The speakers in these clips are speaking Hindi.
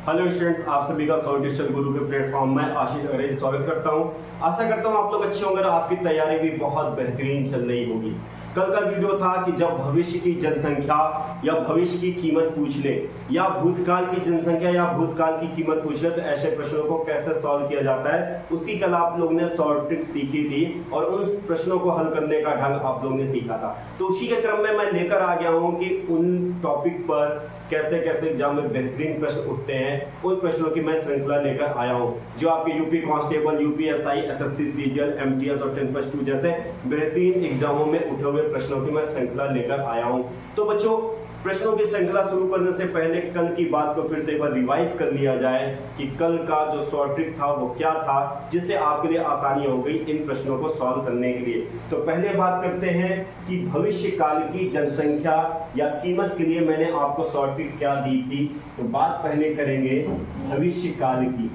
हेलो स्टूडेंट्स, आप सभी का सॉल्व डिजिटल गुरु के प्लेटफॉर्म में आशीष अग्रवाल स्वागत करता हूं। आशा करता हूं आप लोग अच्छे होंगे और आपकी तैयारी भी बहुत बेहतरीन चल रही होगी। कल का वीडियो था कि जब भविष्य की जनसंख्या या भविष्य की कीमत पूछ ले या भूतकाल की जनसंख्या या भूतकाल की कीमत पूछ ले तो ऐसे प्रश्नों को कैसे सॉल्व किया जाता है, उसकी कल आप लोग ने सॉल्व ट्रिक सीखी थी और उन प्रश्नों को हल करने का ढंग आप लोग ने सीखा था। तो उसी के क्रम में मैं लेकर आ गया हूं कि उन टॉपिक पर कैसे कैसे एग्जाम में बेहतरीन प्रश्न उठते हैं, उन प्रश्नों की मैं श्रृंखला लेकर आया हूं जो आपके UP constable, UPSI, SSC, CGL, MTS और 10+2 जैसे बेहतरीन एग्जामों में उठे हुए प्रश्नों की मैं श्रृंखला लेकर आया हूं। तो बच्चों, प्रश्नों की श्रृंखला शुरू करने से पहले कल की बात को फिर से एक बार रिवाइज कर लिया जाए कि कल का जो शॉर्ट ट्रिक था वो क्या था, जिससे आपके लिए आसानी हो गई इन प्रश्नों को सॉल्व करने के लिए। तो पहले बात करते हैं कि भविष्य काल की जनसंख्या या कीमत के लिए मैंने आपको शॉर्ट ट्रिक क्या दी थी। तो बात पहले करेंगे भविष्य काल की।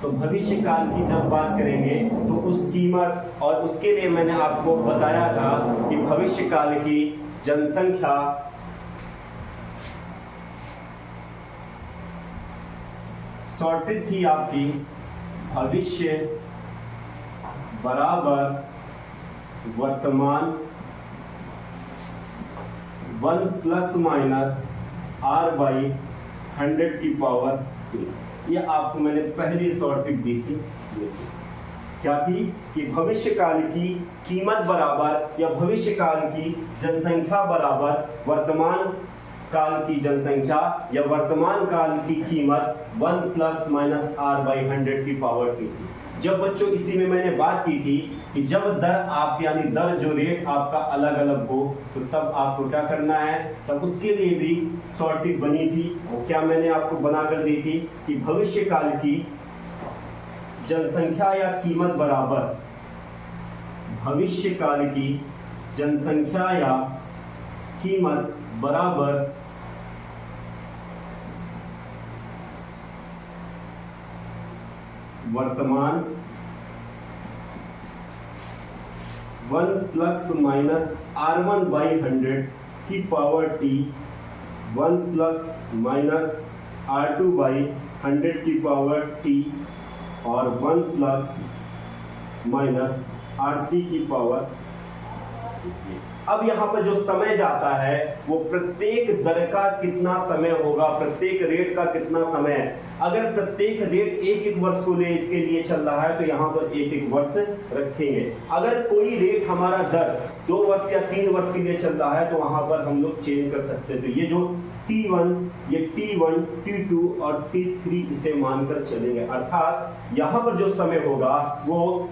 तो भविष्य काल की जब बात करेंगे तो उस कीमत और उसके लिए मैंने आपको बताया था कि भविष्य काल की जनसंख्या शॉर्ट ट्रिक थी आपकी भविष्य बराबर वर्तमान 1 ± r/100⁻²। ये आपको मैंने पहली शॉर्ट ट्रिक दी थी। क्या थी कि भविष्य काल की कीमत बराबर या भविष्य काल की जनसंख्या बराबर वर्तमान काल की जनसंख्या या वर्तमान काल की कीमत 1 ± r/100⁻² थी। जब बच्चों इसी में मैंने बात की थी कि जब दर आप यानी दर जो रेट आपका अलग अलग हो तो तब आपको क्या करना है, तब उसके लिए भी शॉर्ट ट्रिक बनी थी। और क्या मैंने आपको बनाकर दी थी कि भविष्य काल की जनसंख्या या कीमत बराबर भविष्य काल की जनसंख्या या कीमत बराबर वर्तमान 1 ± r1/100 की पावर t 1 ± r2/100 की पावर t और 1 ± r3 की पावर। अब यहाँ पर जो समय जाता है वो प्रत्येक दर का कितना समय होगा, प्रत्येक रेट का कितना समय है। अगर प्रत्येक रेट एक वर्ष को के लिए चल रहा है तो यहाँ पर एक वर्ष रखेंगे। अगर कोई रेट हमारा दर 2 वर्ष या 3 वर्ष के लिए चल रहा है तो वहां पर हम लोग चेंज कर सकते हैं। तो ये जो T1, ये T1, T2 और T3 इसे मानकर चलेंगे। अर्थात यहाँ पर जो समय होगा वो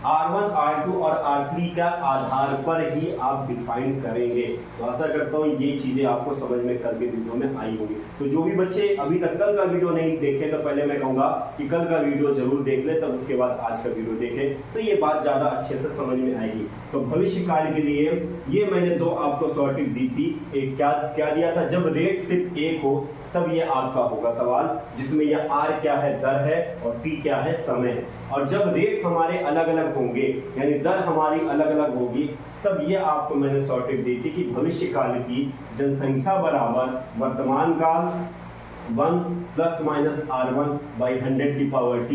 R1, R2 और R3 का आधार पर ही आप डिफाइन करेंगे। तो आशा करता हूँ ये चीजें आपको समझ में कल के वीडियो में आई होंगी। तो जो भी बच्चे अभी तक कल का वीडियो नहीं देखे तो पहले मैं कहूंगा कि कल का वीडियो जरूर देख ले, तब उसके बाद आज का वीडियो देखें तो ये बात ज्यादा अच्छे से समझ में आएगी। तो भविष्य काल के लिए ये मैंने दो आपको शॉर्ट ट्रिक दी थी। एक क्या दिया था, जब रेट सिर्फ एक हो तब ये आपका होगा सवाल, जिसमें यह R क्या है, दर है, और T क्या है, समय है। और जब रेट हमारे अलग अलग होंगे यानी दर हमारी अलग अलग होगी तब ये आपको मैंने शॉर्ट ट्रिक दी थी कि भविष्य काल की जनसंख्या बराबर वर्तमान काल 1 ± r1/100 की पावर t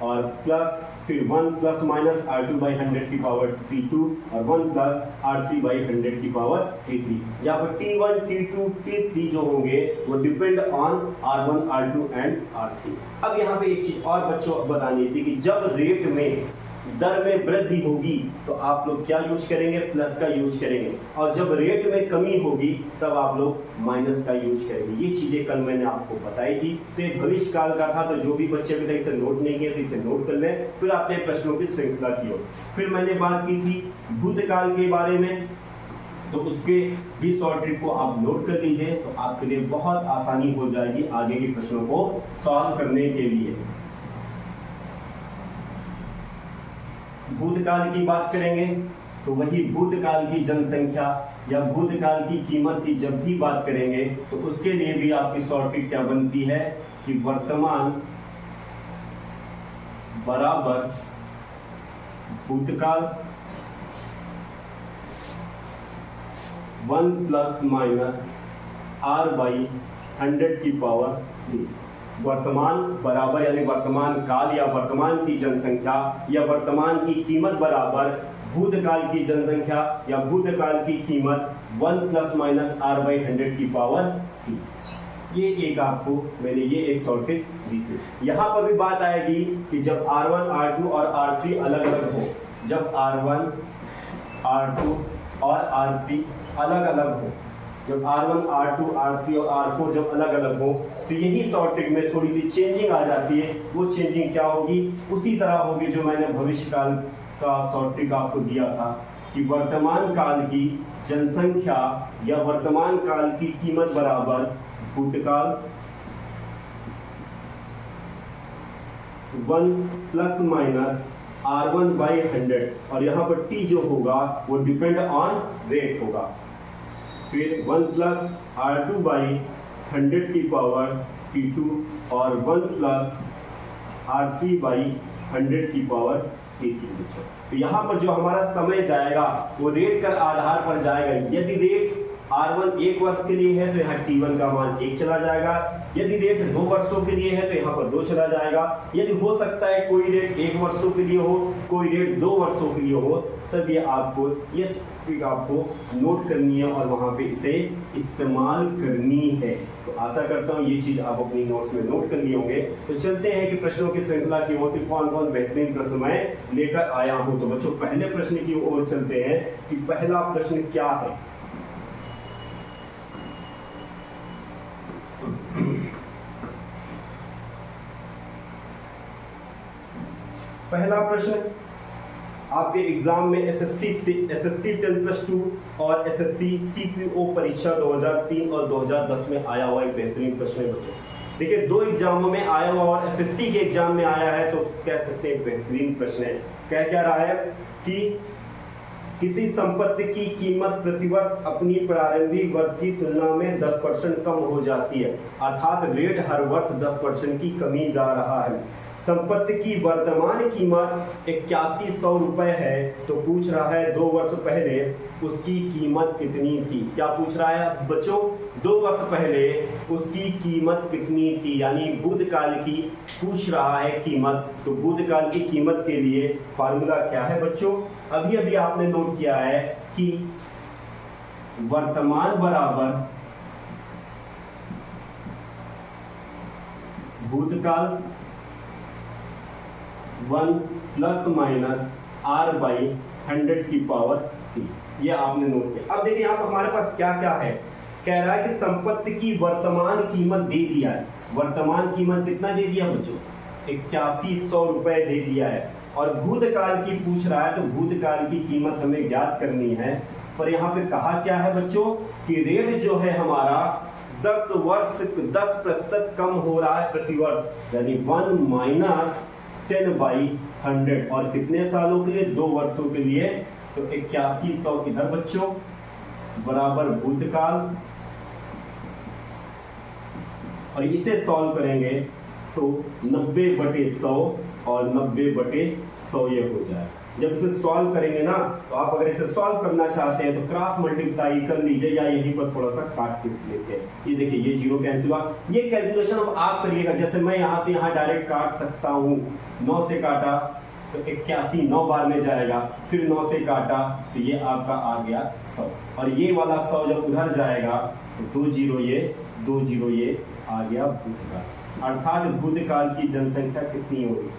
और प्लस फिर 1 ± r2/100 की पावर t2 और 1 r3/100 की पावर t3। जहाँ पर t1, t2, t3 जो होंगे वो depend on r1, r2 and r3। अब यहाँ पे एक चीज और बच्चों बतानी थी कि जब रेट में दर में वृद्धि होगी तो आप लोग क्या यूज करेंगे, प्लस का यूज करेंगे, और जब रेट में कमी होगी तब आप लोग माइनस का यूज करेंगे। ये चीजें कल मैंने आपको बताई थी। तो ये भविष्य काल का था, तो जो भी बच्चे अभी तक इसे नोट नहीं किए तो इसे नोट कर लें। फिर आते हैं प्रश्नों की श्रृंखला की ओर। फिर मैंने बात की थी भूतकाल के बारे में, तो उसके भी शॉर्ट ट्रिक को आप नोट कर लीजिए तो आपके लिए बहुत आसानी हो जाएगी आगे के प्रश्नों को सॉल्व करने के लिए। भूतकाल की बात करेंगे तो वही भूतकाल की जनसंख्या या भूतकाल की कीमत की जब भी बात करेंगे तो उसके लिए भी आपकी शॉर्ट ट्रिक क्या बनती है कि वर्तमान बराबर भूतकाल 1 ± r/100 की पावर 3। वर्तमान बराबर यानी वर्तमान काल या वर्तमान की जनसंख्या या वर्तमान की कीमत बराबर भूतकाल की जनसंख्या या भूतकाल की कीमत 1 ± r/100 की पावर 3। ये एक आपको मैंने ये एक सॉर्टेड दी थी। यहाँ पर भी बात आएगी कि जब R1, R2 और R3 अलग अलग हो, जब R1, R2 और R3 अलग अलग हो, जब R1, R2, R3 और R4 जब अलग अलग हो, तो यही सॉर्टेड में थोड़ी सी चेंजिंग आ जाती है। वो चेंजिंग क्या होगी? उसी तरह होगी जो मैंने भविष्य काल का सॉर्टेड आपको दिया था कि वर्तमान काल की जनसंख्या या वर्तमान काल की कीमत बराबर भूतकाल 1 ± R1/100 और यहाँ पर t जो होगा वो डिपेंड ऑन रेट होगा। फिर 1 + R2/100 की पावर t2 और 1 + R3/100 की पावर t3। तो यहाँ पर जो हमारा समय जाएगा वो रेट के आधार पर जाएगा। यदि रेट R1 1 वर्ष के लिए है तो यहाँ T1 का मान 1 चला जाएगा। यदि रेट 2 वर्षों के लिए है तो यहाँ पर 2 चला जाएगा। यदि हो सकता है कोई रेट 1 वर्षों के लिए हो, कोई रेट 2 वर्षों के लिए हो, तब ये आपको ये ट्रिक आपको नोट करनी है और वहाँ पे इसे इस्तेमाल करनी है। तो आशा करता हूँ ये चीज़ आप अपनी नोट्स में नोट कर लिए होंगे। तो चलते हैं कि प्रश्नों की श्रृंखला की ओर कि कौन कौन बेहतरीन प्रश्न मैं लेकर आया हूँ। तो बच्चों पहले प्रश्न की ओर चलते हैं कि पहला प्रश्न क्या है। पहला प्रश्न आपके एग्जाम में एसएससी 10+2 और एसएससी सीपीओ परीक्षा 2003 और 2010 में आया हुआ एक बेहतरीन प्रश्न है बच्चों। देखिए 2 एग्जामों में आया हुआ और एसएससी के एग्जाम में आया है तो कह सकते हैं बेहतरीन प्रश्न है। क्या रहा है कि किसी संपत्ति की कीमत प्रतिवर्ष अपनी प्रारंभिक वर्ष की तुलना में 10% कम हो जाती है, अर्थात रेट हर वर्ष 10% की कमी जा रहा है। संपत्ति की वर्तमान कीमत 8100 रुपए है तो पूछ रहा है 2 वर्ष पहले उसकी कीमत कितनी थी। क्या पूछ रहा है बच्चों? 2 वर्ष पहले उसकी कीमत कितनी थी, यानी भूतकाल की पूछ रहा है कीमत। तो भूतकाल की कीमत के लिए फार्मूला क्या है बच्चों? अभी अभी आपने नोट किया है कि वर्तमान बराबर भूतकाल 1 ± R/100 की पावर 3। ये आपने नोट किया। अब देखिए यहाँ पर हमारे पास क्या क्या है। कह रहा है कि संपत्ति की वर्तमान कीमत दे दिया है। वर्तमान कीमत कितना दे दिया बच्चों? 8100 रुपए दे दिया है और भूतकाल की पूछ रहा है तो भूतकाल की कीमत हमें ज्ञात करनी है। पर यहाँ पे कहा क्या है बच्चों कि रेट जो है हमारा 10% कम हो रहा है प्रतिवर्ष, यानी 1 - 10/100 और कितने सालों के लिए? 2 वर्षों के लिए। तो 8100 किधर बच्चों? बराबर भूतकाल, और इसे सॉल्व करेंगे तो 90/100 और 90/100 ये हो जाए। जब इसे सॉल्व करेंगे ना तो आप अगर इसे सॉल्व करना चाहते हैं तो क्रॉस मल्टीप्लाई कर लीजिए या यहीं पर थोड़ा सा काट के लेते हैं। ये देखिए ये 0 कैंसिल हुआ। ये कैलकुलेशन अब आप करिएगा। जैसे मैं यहाँ से यहाँ डायरेक्ट काट सकता हूँ। 9 से काटा तो 81 9 बार में जाएगा, फिर 9 से काटा तो ये आपका आ गया 100 और ये वाला 100 जब उधर जाएगा तो 2 0 ये आ गया भूतकाल। अर्थात भूतकाल की जनसंख्या कितनी होगी?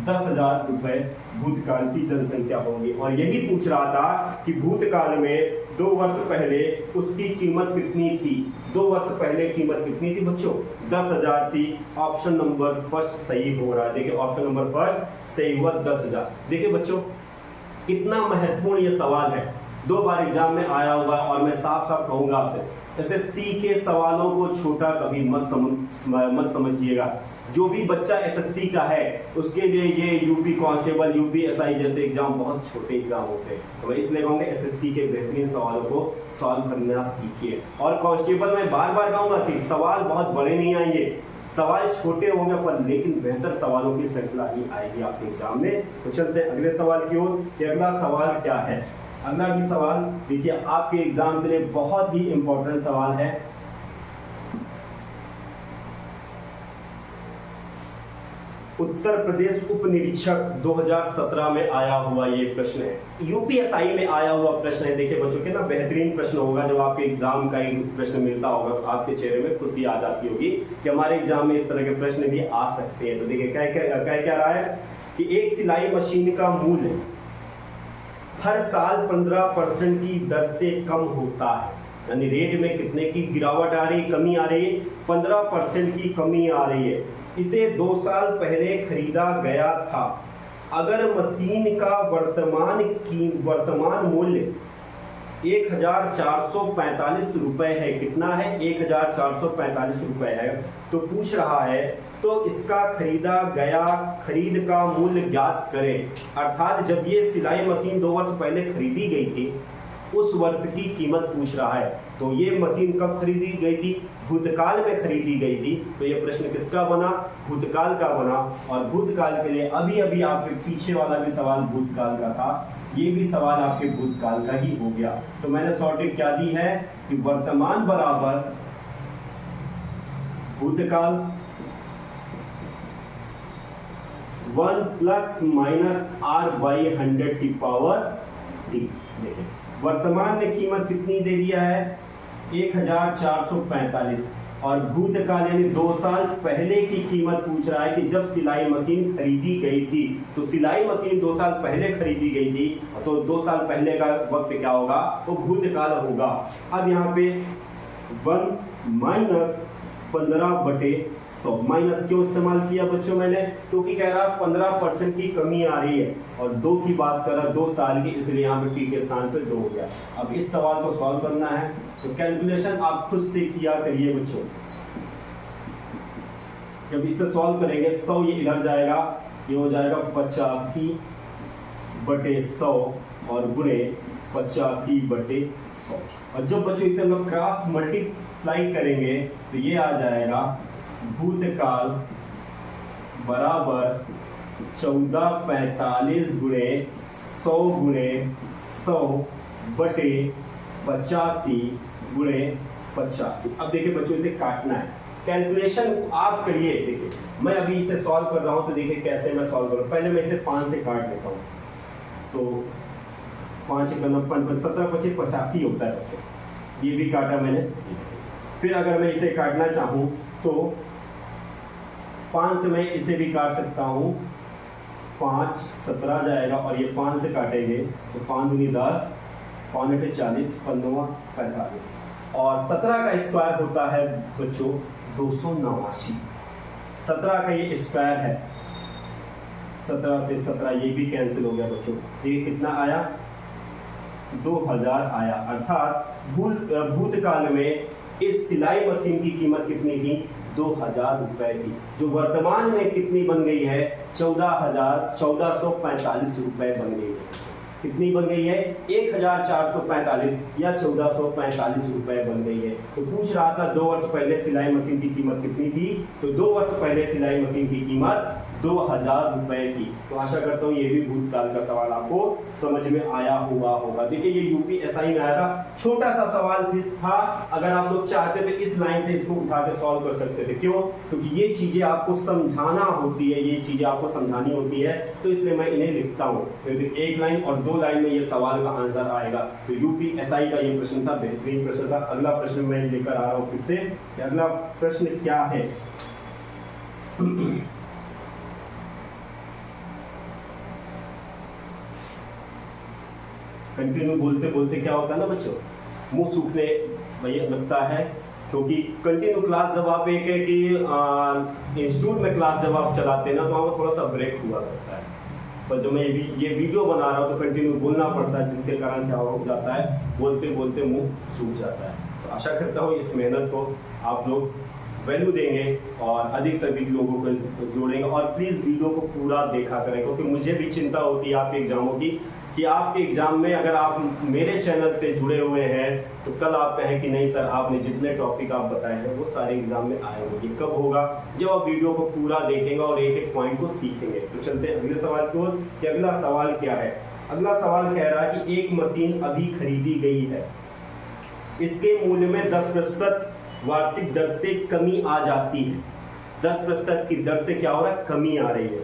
10,000 रुपए भूतकाल की जनसंख्या होगी। और यही पूछ रहा था कि भूतकाल में 2 वर्ष पहले उसकी कीमत कितनी थी। 2 वर्ष पहले कीमत कितनी थी बच्चों? 10,000 थी। ऑप्शन नंबर फर्स्ट सही हो रहा है। देखिए ऑप्शन नंबर फर्स्ट सही हुआ 10,000। देखिए बच्चों कितना महत्वपूर्ण ये सवाल है। 2 बार एग्जाम में आया हुआ और मैं साफ साफ कहूंगा आपसे, एसएससी के सवालों को छोटा कभी मत समझिएगा। जो भी बच्चा एसएससी का है उसके लिए ये यूपी कांस्टेबल, यूपी एसआई जैसे एग्जाम बहुत छोटे एग्जाम होते हैं। तो मैं इसलिए कहूँगा एसएससी के बेहतरीन सवालों को सॉल्व करना सीखिए। और कांस्टेबल मैं बार बार कहूँगा कि सवाल बहुत बड़े नहीं आएंगे, सवाल छोटे होंगे पर लेकिन बेहतर सवालों की श्रृंखला ही आएगी आपके एग्जाम में। तो चलते हैं अगले सवाल की ओर कि अगला सवाल क्या है। अगला भी सवाल देखिए, आपके एग्जाम के लिए बहुत ही इंपॉर्टेंट सवाल है। उत्तर प्रदेश उप निरीक्षक 2017 में आया हुआ ये प्रश्न है, यूपीएसआई में आया हुआ प्रश्न है। देखिए बच्चों के ना बेहतरीन प्रश्न होगा, जब आपके एग्जाम का एक प्रश्न मिलता होगा तो आपके चेहरे में खुशी आ जाती होगी कि हमारे एग्जाम में इस तरह के प्रश्न भी आ सकते हैं। तो देखिए क्या रहा है कि एक सिलाई मशीन का मूल्य हर साल 15% की दर से कम होता है, यानी रेट में कितने की गिरावट आ रही, कमी आ रही है, 15% की कमी आ रही है। इसे 2 साल पहले खरीदा गया था। अगर मशीन का वर्तमान मूल्य 1445 रुपए है, कितना है 1445 रुपए है, तो पूछ रहा है तो इसका खरीद का मूल्य ज्ञात करें। अर्थात जब ये सिलाई मशीन 2 वर्ष पहले खरीदी गई थी उस वर्ष की कीमत पूछ रहा है। तो ये मशीन कब खरीदी गई थी, भूतकाल में खरीदी गई थी। तो ये प्रश्न किसका बना, भूतकाल का बना। और भूतकाल के लिए अभी आपके पीछे वाला भी सवाल भूतकाल का था, ये भी सवाल आपके भूतकाल का ही हो गया। तो मैंने सॉर्टेड क्या दी है कि वर्तमान बराबर भूतकाल 1 ± r/100 की पावर t। देखिए वर्तमान में कीमत कितनी दे दिया है 1445, और भूतकाल यानी 2 साल पहले की कीमत पूछ रहा है कि जब सिलाई मशीन खरीदी गई थी। तो सिलाई मशीन 2 साल पहले खरीदी गई थी, तो 2 साल पहले का वक्त क्या होगा, वो भूतकाल होगा। अब यहाँ पे 1 - 15/100 माइनस क्यों इस्तेमाल किया बच्चों मैंने, क्योंकि कह रहा 15% की कमी आ रही है और 2 की बात कर रहा 2 साल की, इसलिए यहाँ पे टी के स्थान पे 2 हो गया। अब इस सवाल को सॉल्व करना है तो कैलकुलेशन आप खुद से किया करिए बच्चों। जब इसे सॉल्व करेंगे 100 ये इधर जाएगा, ये हो जाएगा 85/100 और गुणे 85/100। और जब बच्चों इसे हम लोग क्रॉस मल्टीप्लाई करेंगे तो ये आ जाएगा भूतकाल बराबर 1445 गुणे 100 गुणे 100/85 गुणे 85। अब देखिए बच्चों इसे काटना है, कैलकुलेशन आप करिए। देखिए मैं अभी इसे सॉल्व कर रहा हूं तो देखिए कैसे मैं सॉल्व करूं। पहले मैं इसे 5 से काट लेता हूं, तो 5 × 17 = 85 होता है बच्चों, ये भी काटा मैंने। फिर अगर मैं इसे काटना चाहूं तो 5 से मैं इसे भी काट सकता हूं, 5 17 जाएगा और ये 5 से काटेंगे तो 5 दूनी 10, 5 × 40, 15 45, और 17 का स्क्वायर होता है बच्चों 289। 17 का ये स्क्वायर है, 17 से 17 ये भी कैंसिल हो गया बच्चों। ये कितना आया 2000 आया। अर्थात भूतकाल में इस सिलाई मशीन की कीमत कितनी थी 2000 रुपए थी, जो वर्तमान में कितनी बन गई है 1445 रुपए बन गई है। कितनी बन गई है 1445 या 1445 रुपए बन गई है। तो पूछ रहा था 2 वर्ष पहले सिलाई मशीन की कीमत कितनी थी, तो 2 वर्ष पहले सिलाई मशीन की कीमत 2000 रुपए थी। तो आशा करता हूँ ये भी भूतकाल का सवाल आपको समझ में आया हुआ होगा। देखिए ये यूपीएसआई में आया था, छोटा सा सवाल था। अगर आप लोग चाहते तो इस लाइन से इसको उठा के सॉल्व कर सकते थे। क्यों, क्योंकि ये चीजें आपको समझाना होती है, ये चीजें आपको समझानी होती है, तो इसलिए मैं इन्हें लिखता हूँ। क्योंकि 1 लाइन और 2 लाइन में ये सवाल का आंसर आएगा। तो यूपीएसआई का ये प्रश्न था, बेहतरीन प्रश्न था। अगला प्रश्न मैं लेकर आ रहा हूँ फिर से। अगला प्रश्न क्या है कंटिन्यू बोलते बोलते क्या होता है ना बच्चों, मुंह सूखने भैया लगता है। क्योंकि कंटिन्यू क्लास जब आप एक कि इंस्टीट्यूट में क्लास जब आप चलाते हैं ना तो वहाँ थोड़ा सा ब्रेक हुआ करता है, पर जब मैं ये वीडियो बना रहा हूँ तो कंटिन्यू बोलना पड़ता है, जिसके कारण क्या हो जाता है बोलते बोलते मुंह सूख जाता है। तो आशा करता हूँ इस मेहनत को आप लोग वैल्यू देंगे और अधिक से अधिक लोगों को जोड़ेंगे। और प्लीज़ वीडियो को पूरा देखा करें, क्योंकि मुझे भी चिंता होती है आपके एग्जामों की, कि आपके एग्जाम में अगर आप मेरे चैनल से जुड़े हुए हैं तो कल आप कहें कि नहीं सर आपने जितने टॉपिक आप बताए हैं वो सारे एग्जाम में आए होंगे। कब होगा, जब आप वीडियो को पूरा देखेंगे और एक एक पॉइंट को सीखेंगे। तो चलते हैं अगले सवाल की ओर कि अगला सवाल क्या है। अगला सवाल कह रहा है कि एक मशीन अभी खरीदी गई है, इसके मूल्य में 10% वार्षिक दर से कमी आ जाती है। 10% की दर से क्या हो रहा है, कमी आ रही है।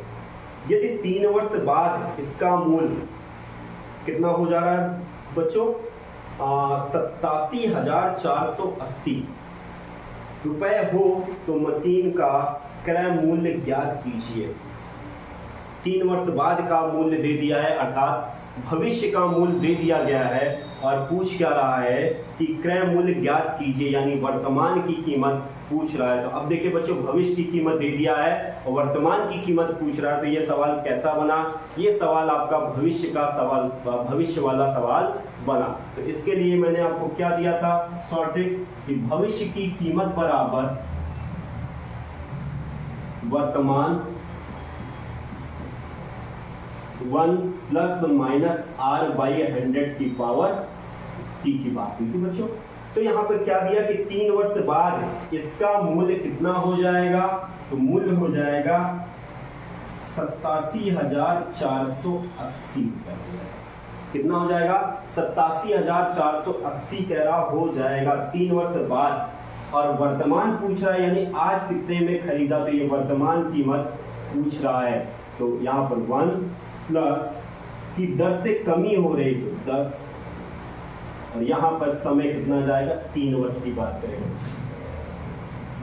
यदि 3 वर्ष बाद इसका मूल्य कितना हो जा रहा है बच्चों, 87,480 रुपए हो तो मशीन का क्रय मूल्य ज्ञात कीजिए। 3 वर्ष बाद का मूल्य दे दिया है, अर्थात भविष्य का मूल्य दे दिया गया है और पूछ क्या रहा है कि क्रय मूल्य ज्ञात कीजिए, यानी वर्तमान की कीमत पूछ रहा है। तो अब देखिए बच्चों, भविष्य की कीमत दे दिया है और वर्तमान की कीमत पूछ रहा है, तो ये सवाल कैसा बना, ये सवाल आपका भविष्य का सवाल, भविष्य वाला सवाल बना। तो इसके लिए मैंने आपको क्या दिया था, शॉर्ट ट्रिक, कि भविष्य की कीमत बराबर वर्तमान 1 प्लस माइनस r बाई 100 की पावर t की बात हुई थी बच्चों। तो यहाँ पर क्या दिया कि 3 वर्ष बाद इसका मूल्य कितना हो जाएगा, तो मूल्य हो जाएगा 87,480 रुपए। कितना हो जाएगा, 87,480 कह रहा हो जाएगा 3 वर्ष बाद, और वर्तमान पूछ रहा है, यानी आज कितने में खरीदा, तो ये वर्तमान कीमत पूछ रहा है। तो यहाँ पर 1 प्लस की दर से कमी हो रही तो 10, और यहां पर समय कितना जाएगा, 3 वर्ष की बात करेंगे।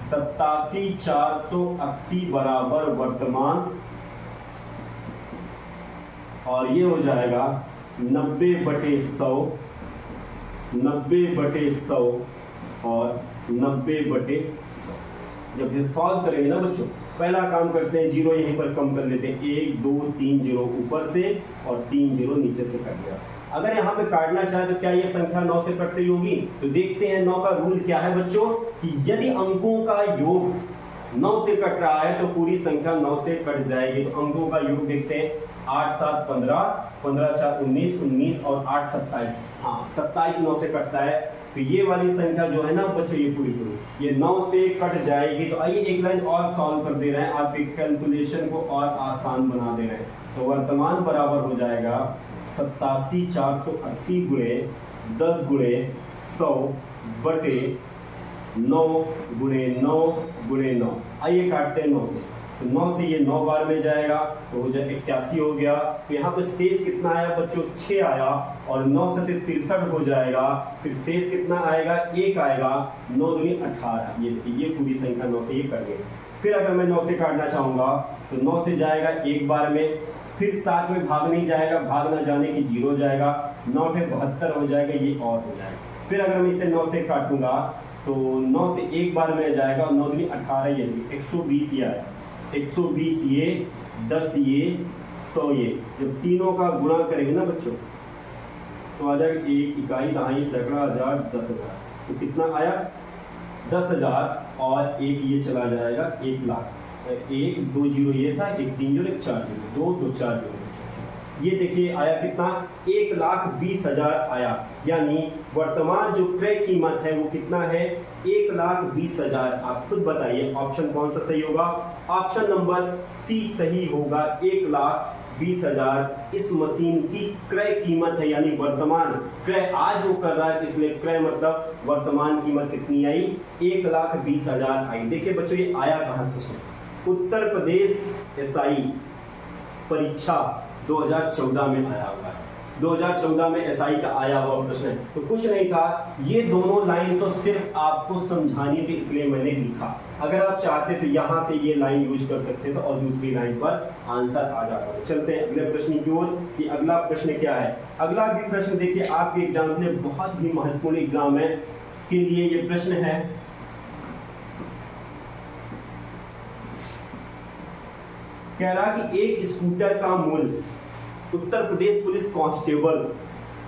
87,480 बराबर वर्तमान, और ये हो जाएगा 90/100, 90/100 और 90/100। जब ये सॉल्व करेंगे ना बच्चों, पहला काम करते हैं, जीरो यहीं पर कम कर लेते हैं, 1 2 3 जीरो ऊपर से और 3 जीरो नीचे से कट गया। अगर यहाँ पे काटना चाहे तो क्या ये संख्या 9 से कटती होगी, तो देखते हैं 9 का रूल क्या है बच्चों, कि यदि अंकों का योग 9 से कट रहा है तो पूरी संख्या 9 से कट जाएगी। तो अंकों का योग देखते हैं, 8 7 15, 15 4 19, 19 और 8 27, हाँ 27 9 से कटता है। तो ये वाली संख्या जो है ना बच्चों, ये पूरी ये 9 से कट जाएगी। तो आइए एक लाइन और सॉल्व कर दे रहे हैं, आपके कैलकुलेशन को और आसान बना दे रहे हैं। तो वर्तमान बराबर हो जाएगा 87,480 गुणे 10 गुणे 100 बटे 9 गुणे 9 गुणे 9। आइए काटते हैं 9 से, तो 9 से ये 9 बार में जाएगा तो हो जाए 81 हो गया। तो यहाँ पे शेष कितना आया बच्चों, 6 आया, और 9 से 63 हो जाएगा। फिर शेष कितना आएगा, 1 आएगा, 9 दूनी 18। ये देखिए, ये पूरी संख्या 9 से ये कर गए। फिर अगर मैं 9 से काटना चाहूंगा तो 9 से जाएगा 1 बार में, फिर 7 में भाग नहीं जाएगा, भाग ना जाने की 0 हो जाएगा, 9 से 72 हो जाएगा, ये और हो जाएगा। फिर अगर मैं इसे 9 से काटूंगा तो 9 से 1 बार में जाएगा, 9 दूनी 18, ये 120 ये आया, 120 ये, 10 ये, 100 ये। जब तीनों का गुणा करेंगे ना बच्चों तो आ जाएगा 1 इकाई, दहाई, सैकड़ा, हजार, 10,000। तो कितना आया, 10,000, और 1 ये चला जाएगा 1 लाख। 1 2 जीरो ये था, 1 3 जीरो 1 4 जीरो, 2 2 4 जीरो। ये देखिए आया कितना, 1,20,000 आया। यानी वर्तमान जो क्रय कीमत है वो कितना है, 1,20,000। आप खुद बताइए ऑप्शन कौन सा सही होगा, ऑप्शन नंबर सी सही होगा। 1,20,000 इस मशीन की क्रय कीमत है, यानी वर्तमान क्रय आज वो कर रहा है, इसलिए क्रय मतलब वर्तमान कीमत कितनी आई, 1,20,000 आई। देखिए बच्चों ये आया कहाँ क्वेश्चन, उत्तर प्रदेश एसआई परीक्षा 2014 में आया हुआ है। 2014 में एसआई का आया हुआ प्रश्न है। तो कुछ नहीं था, ये दोनों लाइन तो सिर्फ आपको समझानी थी, इसलिए मैंने लिखा। अगर आप चाहते तो यहां से ये लाइन यूज कर सकते थे और दूसरी लाइन पर आंसर आ जाता। चलते हैं अगले प्रश्न की ओर कि अगला प्रश्न क्या है। अगला भी प्रश्न देखिए आपके एग्जाम के लिए बहुत ही महत्वपूर्ण एग्जाम है के लिए ये प्रश्न है। कह रहा कि एक स्कूटर का मूल्य, उत्तर प्रदेश पुलिस कांस्टेबल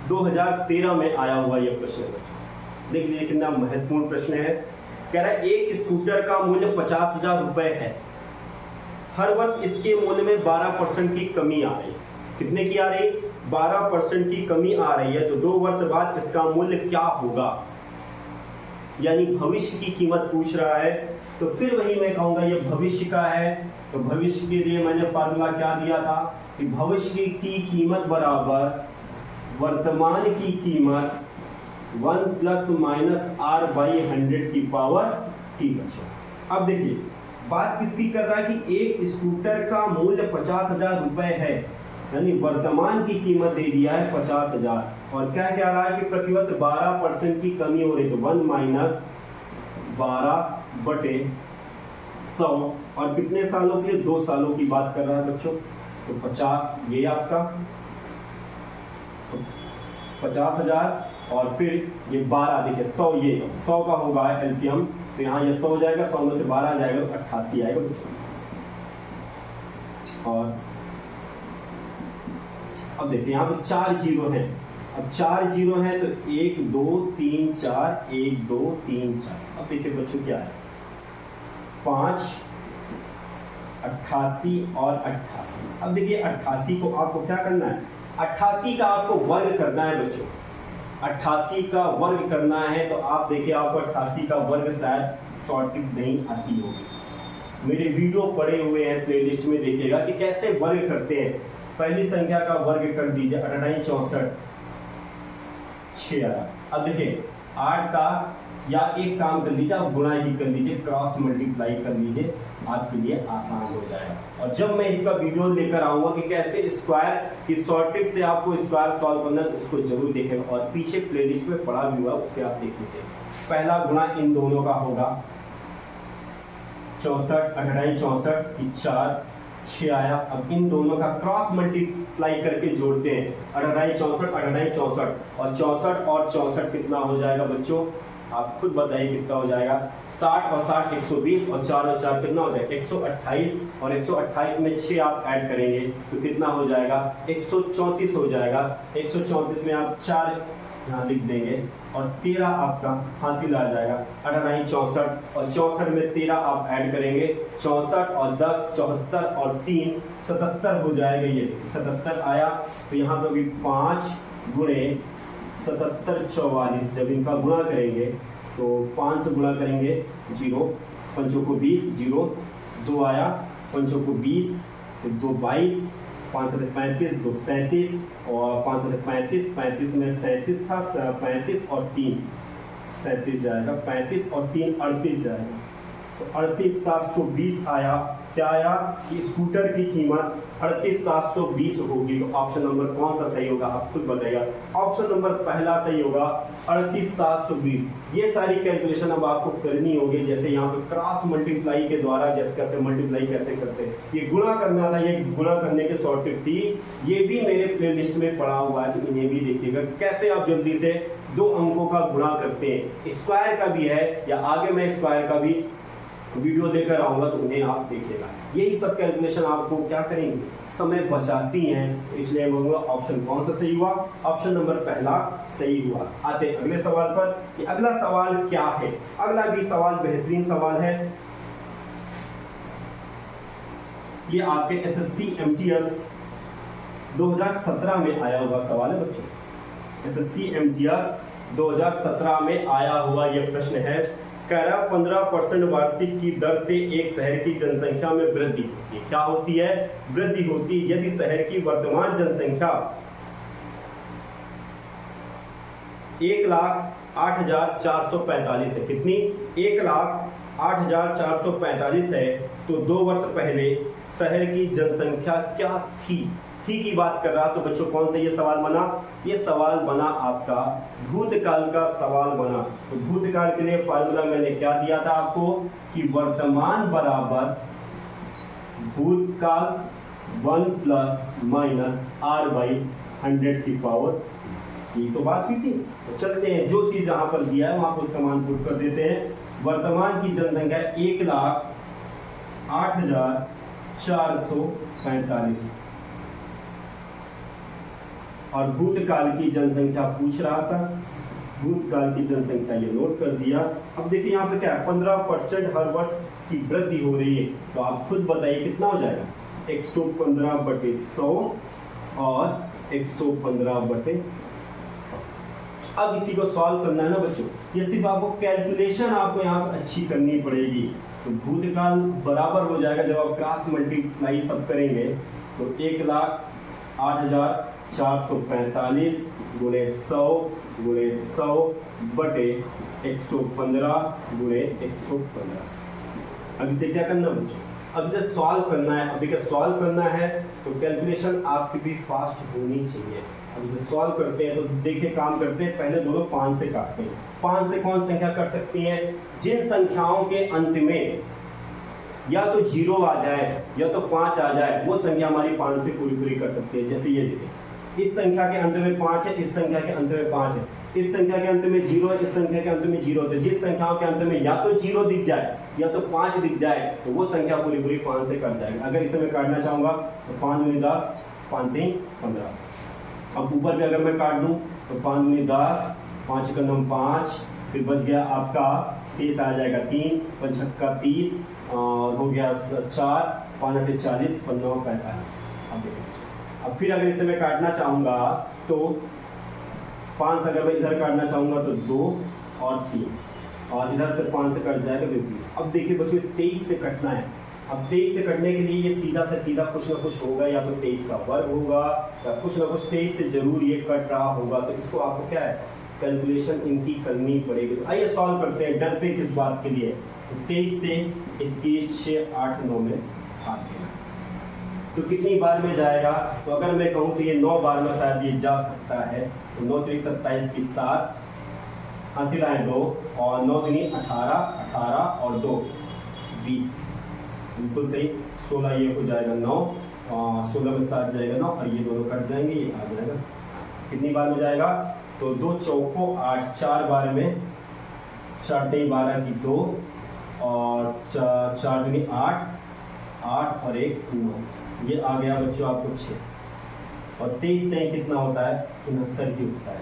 2013 में आया हुआ यह प्रश्न है। देख लीजिए कितना महत्वपूर्ण प्रश्न है। कह रहा है एक स्कूटर का मूल्य 50,000 रुपए है, हर वर्ष इसके मूल्य में 12% की कमी आ रही है। कितने की आ रही, 12% की कमी आ रही है। तो 2 वर्ष बाद इसका मूल्य क्या होगा, यानी भविष्य की कीमत पूछ रहा है। तो फिर वही मैं कहूंगा ये भविष्य का है। तो भविष्य के लिए मैंने फार्मूला क्या दिया था, कि भविष्य की कीमत बराबर वर्तमान की कीमत 1 प्लस माइनस आर बाई 100 की पावर टी बच्चों। अब देखिए बात किसकी कर रहा है कि एक स्कूटर का मूल्य 50,000 रुपए है, यानी वर्तमान की कीमत दे दिया है 50,000, और क्या कह रहा है कि प्रतिवर्ष 12% की कमी हो रही, तो 1 माइनस 12/100, और कितने सालों के लिए? 2 सालों की बात कर रहा है बच्चों। तो 50 ये आपका 50,000, और फिर ये 12, देखिए 100, ये 100 का होगा एलसीएम, तो यहाँ ये 100 हो जाएगा, 100 में से 12 आ जाएगा तो 88 आएगा बच्चों। और अब देखिए यहाँ पे 4 जीरो हैं, अब 4 जीरो हैं तो 1 2 3 4, 1 2 3 4। अब देखिए बच्चों क्या है, 5 88 और 88। अब देखिए 88 को आपको क्या करना है, 88 का आपको वर्ग करना है बच्चों, 88 का वर्ग करना है। तो आप देखिए आपको 88 का वर्ग शायद सॉर्टेड नहीं आती होगी, मेरे वीडियो पड़े हुए हैं प्लेलिस्ट में, देखिएगा कि कैसे वर्ग करते हैं। पहली संख्या का वर्ग कर दीजिए, 88 64 6 आया। अब देखिए 8 का, या एक काम कर लीजिए आप गुणा ही कर लीजिए, क्रॉस मल्टीप्लाई कर लीजिए, आपके लिए आसान हो जाएगा। और जब मैं इसका वीडियो लेकर आऊंगा कि कैसे स्क्वायर की शॉर्टेज से आपको स्क्वायर सॉल्व करना है, तो उसको जरूर देखेंगे, और पीछे प्लेलिस्ट में पड़ा भी हुआ उसे आप देख लीजिए। पहला गुणा इन दोनों का होगा 64, 88 64 4 6 आया। अब इन दोनों का क्रॉस मल्टीप्लाई करके जोड़ते हैं, 88 64 88 64, और 64 और 64 कितना हो जाएगा बच्चों, आप खुद बताइए कितना हो जाएगा। 60 और 60 120, और 4 और 4 कितना हो जाएगा 128, और 128 में 6 आप ऐड करेंगे तो कितना हो जाएगा 134 हो जाएगा। 134 में आप 4 यहाँ लिख देंगे, और 13 आपका हासिल आ जाएगा। 88 64, और 64 में 13 आप ऐड करेंगे, 64 और 10 74 और 3 77 हो जाएगा, ये 77 आया। तो यहाँ पर भी 5 गुणे 77 44, जब इनका गुणा करेंगे तो 5 से गुणा करेंगे, 0 5 को 20, 0 2 आया, 5 को 20, 2 22, 5 से 35, 2 37, और 5 से 35, 35 में 37 था, 35 और 3 37 जाएगा, 35 और 3 38 जाएगा, तो 38 720 आया। क्या आया कि स्कूटर की कीमत 38 720 होगी। तो ऑप्शन नंबर कौन सा सही होगा, आप खुद बताइएगा। ऑप्शन नंबर पहला सही होगा, 38 720। ये सारी कैलकुलेशन अब आपको करनी होगी, जैसे यहाँ पे क्रॉस मल्टीप्लाई के द्वारा जैसे करते मल्टीप्लाई कैसे करते हैं, ये गुणा करना था, ये गुणा करने के शॉर्टकट थी, ये भी मेरे प्लेलिस्ट में पड़ा हुआ है, तो इन्हें भी देखिएगा कैसे आप जल्दी से 2 अंकों का गुणा करते हैं। स्क्वायर का भी है, या आगे मैं स्क्वायर का भी वीडियो लेकर आऊंगा, तो उन्हें आप देखिएगा। यही सब कैलकुलेशन आपको क्या करेंगे, समय बचाती हैं, इसलिए मैं बोलूंगा ऑप्शन कौन सा सही हुआ, ऑप्शन नंबर पहला सही हुआ। आते हैं अगले सवाल पर कि अगला सवाल क्या है। अगला भी सवाल बेहतरीन सवाल है, ये आपके एसएससी एमटीएस 2017 में आया हुआ सवाल है बच्चों। एसएससी एमटीएस 2017 में आया हुआ यह प्रश्न है। कह रहा 15% वार्षिक की दर से एक शहर की जनसंख्या में वृद्धि होती है। क्या होती है, वृद्धि होती है। यदि शहर की वर्तमान जनसंख्या 1,08,445 है, कितनी 1,08,445 है, तो 2 वर्ष पहले शहर की जनसंख्या क्या थी की बात कर रहा। तो बच्चों कौन सा ये सवाल बना, ये सवाल बना आपका भूतकाल का सवाल बना। तो भूतकाल के लिए फार्मूला मैंने क्या दिया था आपको कि वर्तमान बराबर भूतकाल 1 प्लस माइनस आर बाई 100 की पावर, ये तो बात हुई थी। तो चलते हैं, जो चीज यहाँ पर दिया है वहां पर उसका मान पुट कर देते हैं। वर्तमान की जनसंख्या 1,08,445, और भूतकाल की जनसंख्या पूछ रहा था, भूतकाल की जनसंख्या ये नोट कर दिया। अब देखिए यहाँ पे क्या है, 15% हर वर्ष की वृद्धि हो रही है, तो आप खुद बताइए कितना हो जाएगा, 115/100 और 115/100। अब इसी को सॉल्व करना है ना बच्चों, ये सिर्फ आपको कैलकुलेशन आपको यहाँ पर अच्छी करनी पड़ेगी। तो भूतकाल बराबर हो जाएगा, जब आप क्रॉस मल्टीप्लाई सब करेंगे तो 1,00,000 8445 गुणे 100 बटे 115 गुणे 115। अब इसे क्या करना बच्चों, अब इसे सॉल्व करना है। अब देखिए सॉल्व करना है तो कैलकुलेशन आपकी भी फास्ट होनी चाहिए। अब इसे सॉल्व करते हैं तो देखिए काम करते हैं, पहले दोनों 5 से काटते हैं। 5 से कौन संख्या कट सकती है, जिन संख्याओं के अंत में या तो 0 आ जाए या तो 5 आ जाए, वो संख्या हमारी 5 से पूरी कर सकती है। जैसे ये देखिए, इस संख्या के अंत में 5 है, इस संख्या के अंत में 5 है, इस संख्या के अंत में 0 है, इस संख्या के अंत में 0 है। जिस संख्याओं के अंत में या तो 0 दिख जाए या तो 5 दिख जाए तो वो संख्या पूरी 5 से कट जाएगी। अगर इसे मैं काटना चाहूंगा तो 5 दूनी 10, 5 3 15। अब ऊपर भी अगर मैं काट दूं तो 5 दूनी 10, 5 एकम 5, फिर बच गया आपका शेष आ जाएगा 3, 5 छक्का 30 और हो गया 4, 5 8 40, 15 45। अब देखिए, अब फिर अगर इसे मैं काटना चाहूंगा तो 5 अगर मैं इधर काटना चाहूंगा तो 2 और 3 और इधर से 5 से कट जाएगा 20। अब देखिए बच्चों 23 से कटना है। अब 23 से कटने के लिए ये सीधा से सीधा कुछ ना कुछ होगा, या तो 23 का वर्ग होगा या कुछ ना कुछ 23 से जरूर ये कट रहा होगा। तो इसको आपको क्या है, कैलकुलेशन इनकी करनी पड़ेगी। तो आइए सॉल्व करते हैं, डरते किस बात के लिए। तो 23 से 21 6 8 9 में भाग देना तो कितनी बार में जाएगा, तो अगर मैं कहूँ तो ये 9 बार में शायद ये जा सकता है। तो 9 3 27 की 7, हासिल आए 2 और 9 दूनी 18, 18 और 2 20, बिल्कुल सही। 16 ये हो जाएगा 9 और 16 में 7 जाएगा 9 और ये दोनों कट जाएंगे, ये आ जाएगा। कितनी बार में जाएगा, तो 2 चौको 8, 4 बार में, 4 3 12 की 2 और 4 दूनी 8 और 1 9, ये आ गया बच्चों आपको 6। और 23 से कितना होता है, 69 की होता है।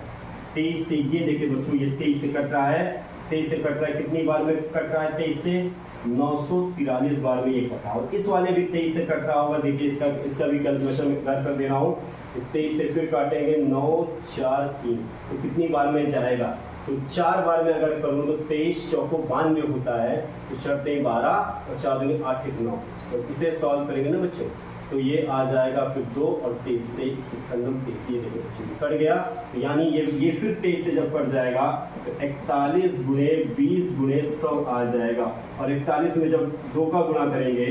23 से ये देखिए बच्चों, ये 23 से कट रहा है, 23 से कट रहा है, कितनी बार में कट रहा है, 23 से 943 बार में ये कटा। और इस वाले भी 23 से कट रहा होगा। देखिए इसका भी कैलकुलेशन मैं कर दे रहा हूँ। 23 से फिर काटेंगे 9 4 3, तो कितनी बार में जाएगा, तो 4 बार में अगर करूँ तो 23 चौको 92 होता है, तो 4 3 12 और 4 दूनी 8 1 9। तो इसे सॉल्व करेंगे ना बच्चों, तो ये आ जाएगा फिर 2 और 23 23 23, ये देखो बच्चों कट गया। तो यानी ये फिर 23 से जब कट जाएगा तो 41 गुणे 20 गुणे 100 आ जाएगा। और 41 में जब 2 का गुणा करेंगे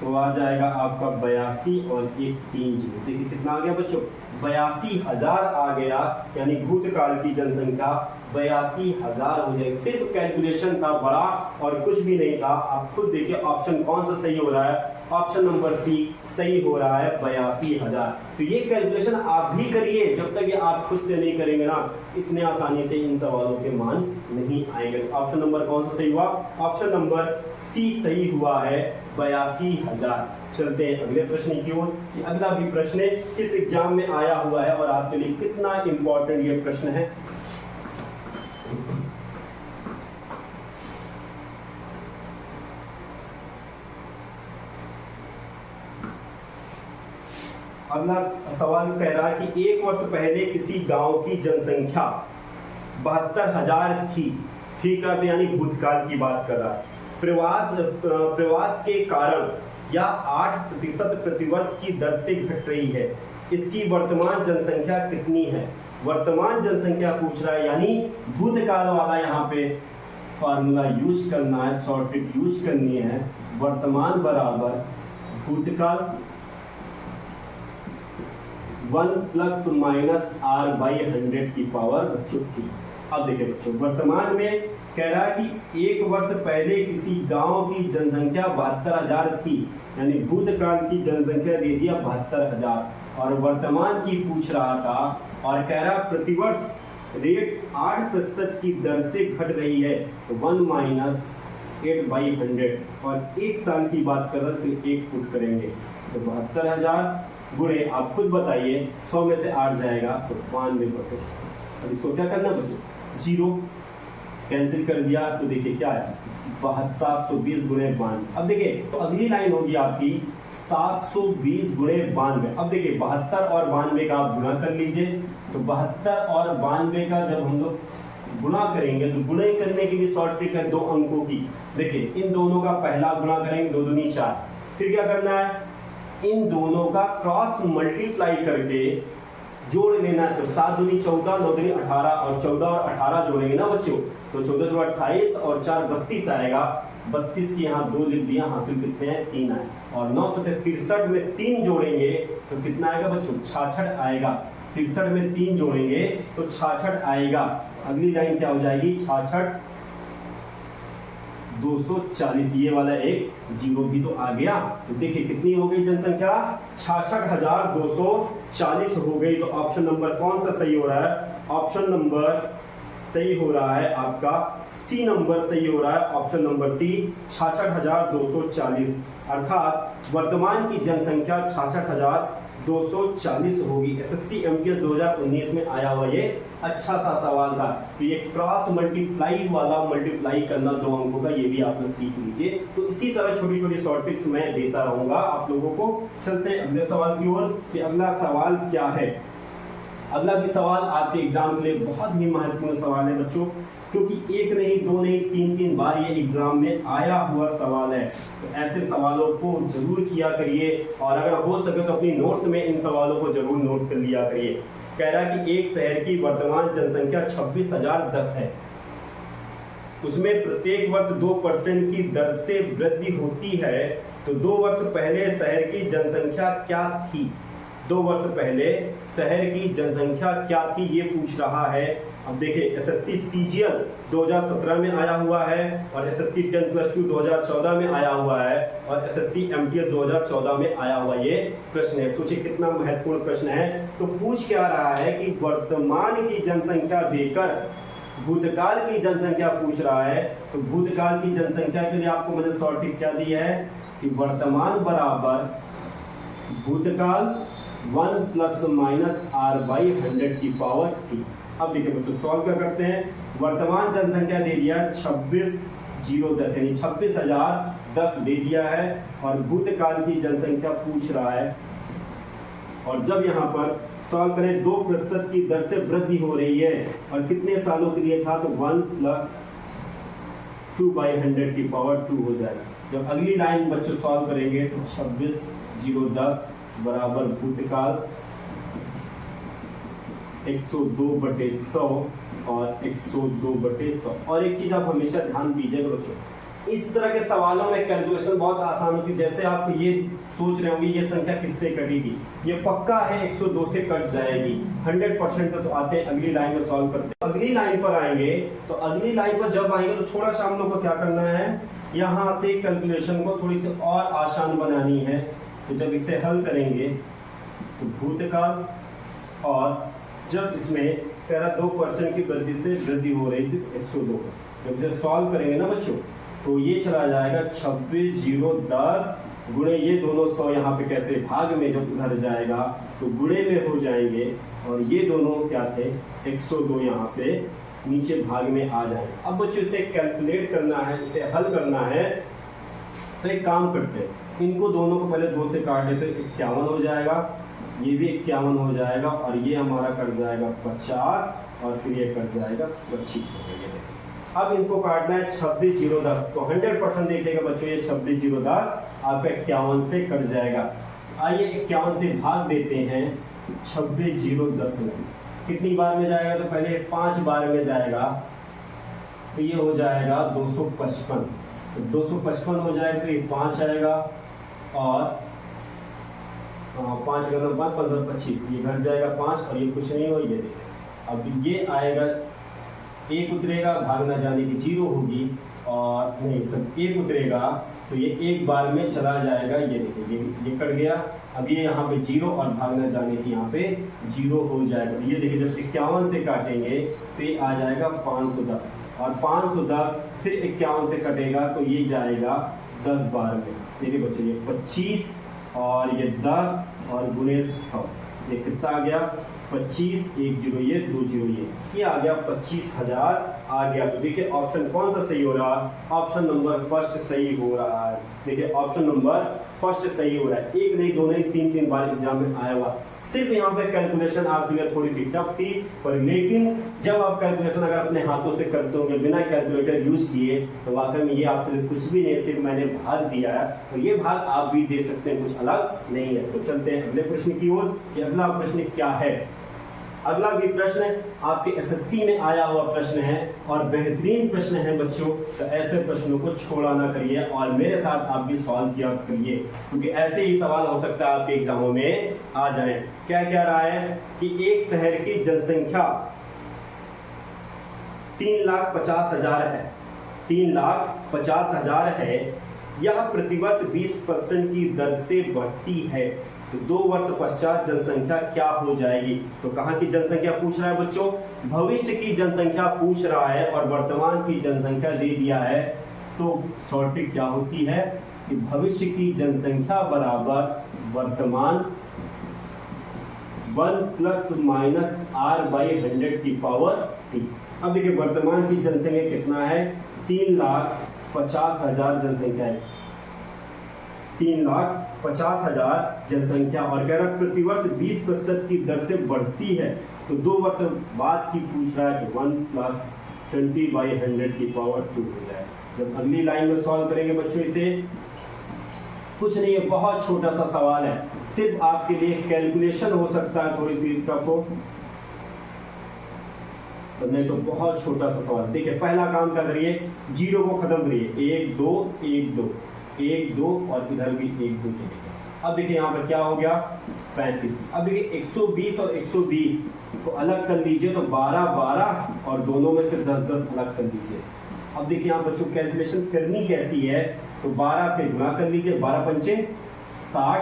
तो आ जाएगा आपका 82 और 1 3 जीरो। देखिए कितना आ गया बच्चों, 82,000 आ गया। यानी भूतकाल की जनसंख्या 82,000 हो जाएगी। सिर्फ कैलकुलेशन था बड़ा और कुछ भी नहीं था। आप खुद देखिए ऑप्शन कौन सा सही हो रहा है, ऑप्शन नंबर सी सही हो रहा है, 82,000। तो ये कैलकुलेशन आप भी करिए, जब तक ये आप खुद से नहीं करेंगे ना इतने आसानी से इन सवालों के मान नहीं आएंगे। ऑप्शन नंबर कौन सा सही हुआ, ऑप्शन नंबर सी सही हुआ है, 82,000। चलते हैं अगले प्रश्न की ओर कि अगला भी प्रश्न किस एग्जाम में आया हुआ है और आपके लिए कितना इंपॉर्टेंट ये प्रश्न है। अगला सवाल कह रहा है कि 1 वर्ष पहले किसी गांव की जनसंख्या 72,000 थी। ठीक है, यानी भूतकाल की बात कर रहा है। प्रवास के कारण या 8% प्रतिवर्ष की दर से घट रही है। इसकी वर्तमान जनसंख्या कितनी है। वर्तमान जनसंख्या पूछ रहा है, यानी भूतकाल वाला यहाँ पे फार्मूला यूज करना है, शॉर्टकट यूज करनी है। वर्तमान बराबर भूतकाल 1 + (-r/100) की पावर बच्चों की। अब देखिए बच्चों, वर्तमान में कह रहा है कि 1 वर्ष पहले किसी गांव की जनसंख्या 72,000 थी, यानी भूतकाल की जनसंख्या दे दिया 72,000 और वर्तमान की पूछ रहा था और कह रहा प्रतिवर्ष रेट 8% की दर से घट रही है, तो 1 - 8/100 और 1 साल की बात कर रहे सिर्फ 1 पुट करेंगे तो 72,000 गुणे आप खुद बताइए 100 में से 8 जाएगा तो 92। अब इसको क्या करना बच्चों, 0 कैंसिल कर दिया तो देखिए क्या है 720 गुणे 92। अब देखिए तो अगली लाइन होगी आपकी 720 गुणे 92। अब देखिए 72 और 92 का आप गुणा कर लीजिए, तो 72 और 92 का जब हम लोग गुणा करेंगे तो गुणा करने की भी शॉर्ट ट्रिक है 2 अंकों की। देखिए इन दोनों का पहला गुणा करेंगे 2 दूनी 4, फिर क्या करना है इन दोनों का क्रॉस मल्टीप्लाई करके जोड़ लेना है। तो 7 दूनी 14, 9 दूनी 18 और 14 और 18 जोड़ेंगे ना बच्चों, तो 14 दूनी 28 और 4 32 आएगा। 32 की यहाँ 2 लिख दिया, हासिल कितने हैं 3 आए। और 9 से 63 में 3 जोड़ेंगे तो कितना आएगा बच्चों 66 आएगा। 63 में 3 जोड़ेंगे तो 66 आएगा। अगली लाइन क्या हो जाएगी 66 240, ये वाला एक जीरो भी तो आ गया। तो देखिए कितनी हो गई जनसंख्या 66,240 हो गई। तो ऑप्शन नंबर कौन सा सही हो रहा है? ऑप्शन नंबर सही हो रहा है आपका सी नंबर सही हो रहा है, ऑप्शन नंबर सी 66,240। अर्थात वर्तमान की जनसंख्या 66,240 होगी। एसएससी एमटीएस 2019 में आया हुआ ये अच्छा सा सवाल था। तो ये क्रॉस मल्टीप्लाई वाला मल्टीप्लाई करना 2 अंकों का, ये भी आप लोग सीख लीजिए। तो इसी तरह छोटी छोटी शॉर्ट ट्रिक्स मैं देता रहूंगा आप लोगों को। चलते हैं अगले सवाल की ओर कि अगला सवाल क्या है। अगला भी सवाल आपके एग्जाम के लिए बहुत ही महत्वपूर्ण सवाल है बच्चों, क्योंकि एक नहीं, दो नहीं, 3 बार ये एग्जाम में आया हुआ सवाल है। तो ऐसे सवालों को जरूर किया करिए और अगर हो सके तो अपनी नोट्स में इन सवालों को जरूर नोट कर लिया करिए। कह रहा है कि एक शहर की वर्तमान जनसंख्या 26,010 है, उसमें प्रत्येक वर्ष 2% की दर से वृद्धि होती है। तो 2 वर्ष पहले शहर की जनसंख्या क्या थी? 2 वर्ष पहले शहर की जनसंख्या क्या थी ये पूछ रहा है। अब देखिए एसएससी सीजीएल 2017 में आया हुआ है और एसएससी 10+2 2014 में आया हुआ है और एसएससी एमटीएस 2014 में आया हुआ ये प्रश्न है। सोचिए कितना महत्वपूर्ण प्रश्न है। तो पूछ क्या रहा है कि वर्तमान की जनसंख्या देकर भूतकाल की जनसंख्या पूछ रहा है। तो भूतकाल की जनसंख्या के लिए आपको मैंने शॉर्ट ट्रिक क्या दी है कि वर्तमान बराबर भूतकाल 1 ± r/100 की पावर t। अब देखिए बच्चों सॉल्व क्या करते हैं। वर्तमान जनसंख्या दे दिया 26,010 यानी 26,010 दे दिया है और भूतकाल की जनसंख्या पूछ रहा है। और जब यहाँ पर सॉल्व करें 2% की दर से वृद्धि हो रही है और कितने सालों के लिए था, तो 1 + 2/100 की पावर 2 हो जाएगा। जब अगली लाइन बच्चों सॉल्व करेंगे तो 26,010 बराबर भूतकाल 102/100 और 102/100। और एक चीज आप हमेशा ध्यान दीजिएगा बच्चों, इस तरह के सवालों में कैलकुलेशन बहुत आसान होती है। जैसे आप ये सोच रहे होंगे ये संख्या किससे कटेगी, ये पक्का है 102 से कट जाएगी 100%। तो आते हैं अगली लाइन में सॉल्व करते हैं। अगली लाइन पर आएंगे तो अगली लाइन पर जब आएंगे तो थोड़ा सा हम लोग को क्या करना है, यहाँ से कैलकुलेशन को थोड़ी सी और आसान बनानी है। तो जब इसे हल करेंगे तो भूतकाल और जब इसमें कह रहा 2% की वृद्धि से वृद्धि हो रही थी 102, जब इसे सॉल्व करेंगे ना बच्चों तो ये चला जाएगा 26,010 गुणे ये दोनों 100 यहाँ पे कैसे भाग में जब उधर जाएगा तो गुणे में हो जाएंगे और ये दोनों क्या थे 102 यहाँ पे नीचे भाग में आ जाएंगे। अब बच्चों इसे कैलकुलेट करना है, इसे हल करना है। तो एक काम करते हैं, इनको दोनों को पहले 2 से काट देते, 51 हो जाएगा, ये भी 51 हो जाएगा और ये हमारा कट जाएगा 50 और फिर ये कट जाएगा 25 हो गया। अब इनको काटना है 26,010, तो 100% देखिएगा बच्चों ये 26,010 आपका 51 से कट जाएगा। आइए 51 से भाग देते हैं 26,010 में। कितनी बार में जाएगा, तो पहले 5 बार में जाएगा तो ये हो जाएगा 255। तो 255 हो जाएगा तो ये 5 आएगा और 5 का 15 25, ये घट जाएगा 5 और ये कुछ नहीं हो, ये देखिए अब ये आएगा 1 उतरेगा, भाग ना जाने की 0 होगी और नहीं सब 1 उतरेगा तो ये 1 बार में चला जाएगा। ये देखिए ये कट गया, अब ये यहाँ पे 0 और भाग ना जाने की यहाँ पे 0 हो जाएगा। ये देखिए जब 51 से काटेंगे तो ये आ जाएगा 510 और 510 फिर 51 से कटेगा तो ये जाएगा 10 बार में। देखिए बच्चों ये 25 और ये 10 और गुणे 100, ये कितना आ गया 25, 1 0 ये 2 0 ये आ गया 25,000 आ गया। तो देखिए ऑप्शन कौन सा सही हो रहा है, ऑप्शन नंबर फर्स्ट सही हो रहा है। देखिए ऑप्शन नंबर फर्स्ट सही हो रहा है, एक नहीं दो नहीं तीन तीन बार एग्जाम में आया हुआ। सिर्फ यहाँ पे कैलकुलेशन आपके लिए थोड़ी सी टफ थी, पर लेकिन जब आप कैलकुलेशन अगर अपने हाथों से करते होंगे बिना कैलकुलेटर यूज किए तो वाकई में ये आपके लिए कुछ भी नहीं, सिर्फ मैंने भाग दिया है और ये भाग आप भी दे सकते हैं, कुछ अलग नहीं है। तो चलते हैं अगले प्रश्न की ओर कि अगला प्रश्न क्या है। अगला भी प्रश्न आपके एसएससी में आया हुआ प्रश्न है और बेहतरीन प्रश्न है बच्चों। तो ऐसे प्रश्नों को छोड़ा ना करिए और मेरे साथ आप भी सॉल्व किया करिए, क्योंकि ऐसे ही सवाल हो सकता है आपके एग्जामों में आ जाए। क्या कह रहा है कि एक शहर की जनसंख्या 3,50,000 है, 3,50,000 है। यह प्रतिवर्ष 20% की दर से बढ़ती है, तो 2 वर्ष पश्चात जनसंख्या क्या हो जाएगी। तो कहाँ की जनसंख्या पूछ रहा है बच्चों, भविष्य की जनसंख्या पूछ रहा है और वर्तमान की जनसंख्या दे दिया है। तो शॉर्ट ट्रिक क्या होती है कि भविष्य की जनसंख्या बराबर वर्तमान 1 ± r/100 की पावर t। अब देखिए वर्तमान की जनसंख्या कितना है, 3,50,000 जनसंख्या है, 3,50,000 जनसंख्या और कह रहा प्रतिवर्ष 20% की दर से बढ़ती है। तो 2 वर्ष बाद की पूछ रहा है कि 1 + 20/100 की पावर 2 हो जाए। जब अगली लाइन में सॉल्व करेंगे बच्चों इसे, कुछ नहीं है, बहुत छोटा सा सवाल है, सिर्फ आपके लिए कैलकुलेशन हो सकता है थोड़ी सी टफ हो, तो नहीं तो बहुत छोटा सा सवाल। देखिए पहला काम क्या करिए, जीरो को खत्म करिए, 1 2 1 2 1 2 और इधर भी 1 2 के। अब देखिए यहाँ पर क्या हो गया 35। अब देखिए 120 और 120 को अलग कर लीजिए तो 12 12 और दोनों में से 10 10 अलग कर लीजिए। अब देखिए यहाँ बच्चों कैलकुलेशन करनी कैसी है, तो 12 से गुणा कर लीजिए, 12 पंचे 60,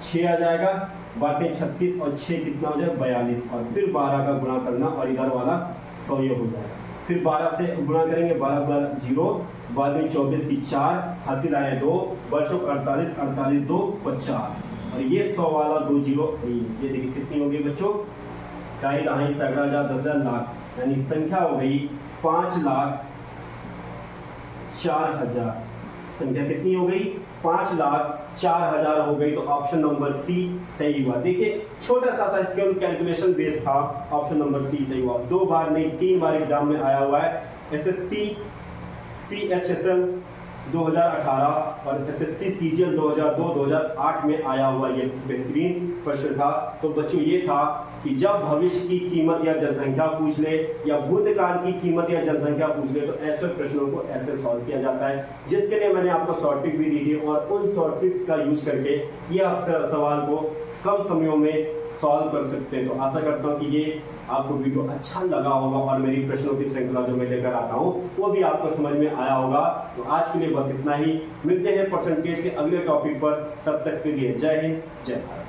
6 आ जाएगा, बातें 36 और 6 कितना हो जाए 42 और फिर 12 का गुणा करना और इधर वाला 100 हो जाएगा। फिर 12 से गुणा करेंगे, 12 × 0, बाद में 24 की 4, हासिल आए 2, बच्चों 48 48 2 50 और ये 100 वाला 2 0, ये देखिए कितनी हो गई बच्चों, ढाई दहाई 10,000 10,000 लाख, यानी संख्या हो गई 5,04,000। संख्या कितनी हो गई 5,04,000 हो गई। तो ऑप्शन नंबर सी सही हुआ। देखिए छोटा सा था, केवल कैलकुलेशन बेस था, ऑप्शन नंबर सी सही हुआ। 2 बार नहीं 3 बार एग्जाम में आया हुआ है। एसएससी CHSL 2018 और एसएससी CGL 2002-2008 में आया हुआ ये बेहतरीन प्रश्न था। तो बच्चों ये था कि जब भविष्य की कीमत या जनसंख्या पूछ ले या भूतकाल की कीमत या जनसंख्या पूछ ले तो ऐसे प्रश्नों को ऐसे सॉल्व किया जाता है, जिसके लिए मैंने आपको शॉर्ट ट्रिक भी दी थी और उन शॉर्ट ट्रिक्स का यूज करके ये आप सवाल को कम समयों में सॉल्व कर सकते हैं। तो आशा करता हूँ कि ये आपको वीडियो अच्छा लगा होगा और मेरी प्रश्नों की श्रृंखला जो मैं लेकर आता हूँ वो भी आपको समझ में आया होगा। तो आज के लिए बस इतना ही, मिलते हैं परसेंटेज के अगले टॉपिक पर, तब तक के लिए जय हिंद जय भारत।